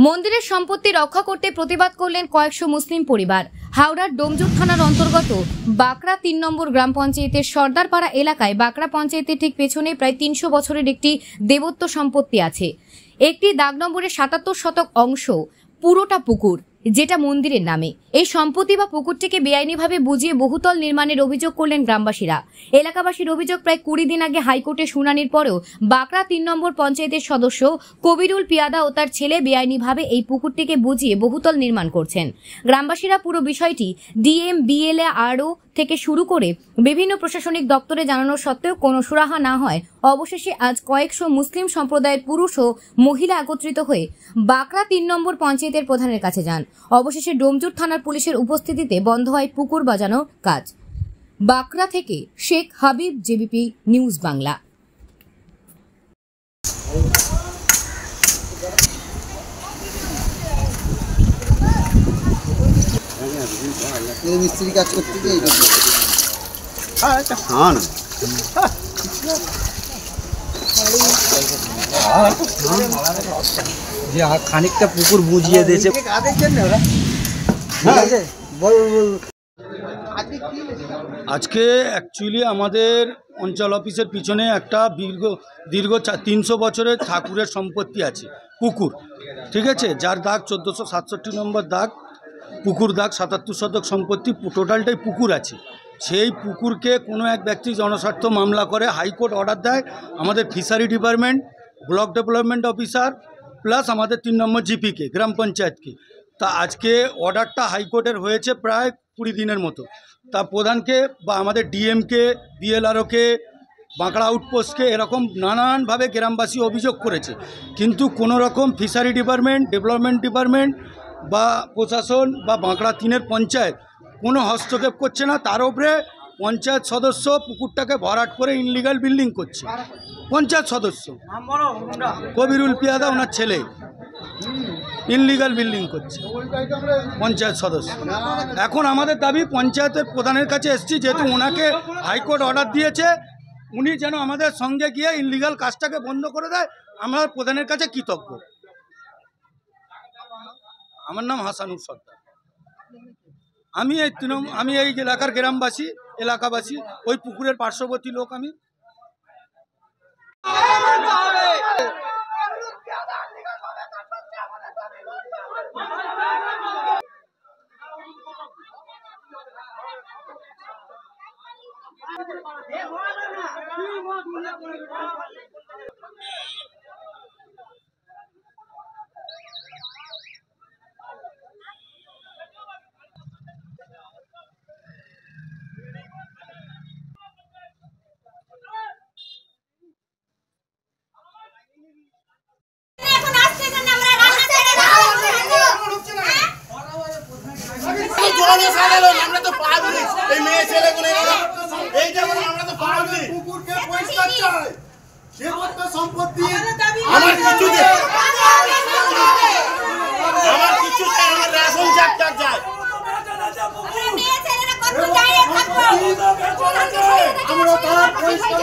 মন্দিরের সম্পত্তি রক্ষা করতে প্রতিবাদ করলেন কয়েকশো মুসলিম পরিবার। হাওড়ার ডোমজুর থানার অন্তর্গত বাঁকড়া ৩ নম্বর গ্রাম পঞ্চায়েতের সর্দারপাড়া এলাকায় বাঁকড়া পঞ্চায়েতের ঠিক পেছনে প্রায় ৩০০ বছরের একটি দেবত্ব সম্পত্তি আছে। একটি দাগ নম্বরের ৭৭ শতক অংশ পুরোটা পুকুর, যেটা মন্দিরের নামে। এই সম্পত্তি বা পুকুরটিকে বেআইনিভাবে বুঝিয়ে বহুতল নির্মাণের অভিযোগ করলেন গ্রামবাসীরা। এলাকাবাসীর অভিযোগ, প্রায় ২০ দিন আগে হাইকোর্টে শুনানির পরেও বাঁকড়া ৩ নম্বর পঞ্চায়েতের সদস্য কবিরুল পিয়াদা ও তার ছেলে বেআইনিভাবে এই পুকুরটিকে বুঝিয়ে বহুতল নির্মাণ করছেন। গ্রামবাসীরা পুরো বিষয়টি ডিএম, বিএলআরও থেকে শুরু করে বিভিন্ন প্রশাসনিক দপ্তরে জানানো সত্ত্বেও কোনো সুরাহা না হয় অবশেষে আজ কয়েকশো মুসলিম সম্প্রদায়ের পুরুষ ও মহিলা একত্রিত হয়ে বাঁকড়া ৩ নম্বর পঞ্চায়েতের প্রধানের কাছে যান। অবশেষে ডোমজুর থানার পুলিশের উপস্থিতিতে বন্ধ হয় পুকুর বাজানোর কাজ। বাঁকড়া থেকে শেখ হাবিব, জেবিপি নিউজ বাংলা। মিস্ত্রি কাজ করতে গিয়ে খানিকটা পুকুর বুঝিয়ে দিয়েছে। আজকে অ্যাকচুয়ালি আমাদের অঞ্চল অফিসের পিছনে একটা দীর্ঘ ৩০০ বছরের ঠাকুরের সম্পত্তি আছে, পুকুর, ঠিক আছে, যার দাগ ১৪৬৭ নম্বর দাগ, পুকুর দাগ ৭৭ শতক সম্পত্তি, টোটালটাই পুকুর আছে। সেই পুকুরকে কোনো এক ব্যক্তি জনস্বার্থ মামলা করে হাইকোর্ট অর্ডার দেয় আমাদের fishery department, block development officer plus আমাদের ৩ নম্বর জিপিকে, গ্রাম পঞ্চায়েতকে। তা আজকে অর্ডারটা হাইকোর্টের হয়েছে প্রায় ২০ দিনের মতো। তা প্রধানকে বা আমাদের ডিএমকে, বিএলআরওকে, বাঁকড়া আউটপোস্টকে এরকম নানানভাবে গ্রামবাসী অভিযোগ করেছে, কিন্তু কোনো রকম ফিশারি ডিপার্টমেন্ট, ডেভেলপমেন্ট ডিপার্টমেন্ট বা প্রশাসন বা বাঁকড়া ৩-এর পঞ্চায়েত কোনো হস্তক্ষেপ করছে না। তার উপরে পঞ্চায়েত সদস্য পুকুরটাকে ভরাট করে ইনলিগাল বিল্ডিং করছে। পঞ্চায়েত সদস্য কবিরুল পিয়াদা, ওনার ছেলে, ইনলিগাল বিল্ডিং করছে পঞ্চায়েত সদস্য। এখন আমাদের দাবি, পঞ্চায়েতের প্রধানের কাছে এসেছি, যেহেতু ওনাকে হাইকোর্ট অর্ডার দিয়েছে, উনি যেন আমাদের সঙ্গে গিয়ে ইনলিগাল কাজটাকে বন্ধ করে দেয়। আমরা প্রধানের কাছে কৃতজ্ঞ। আমার নাম হাসানুর সর্দার। আমি এই এলাকার গ্রামবাসী, এলাকাবাসী, ওই পুকুরের পার্শ্ববর্তী লোক। আমি সম্পত্তি আমার কিছু আমার রেশন চাকটার যায় আমরা তার পরিষ্কার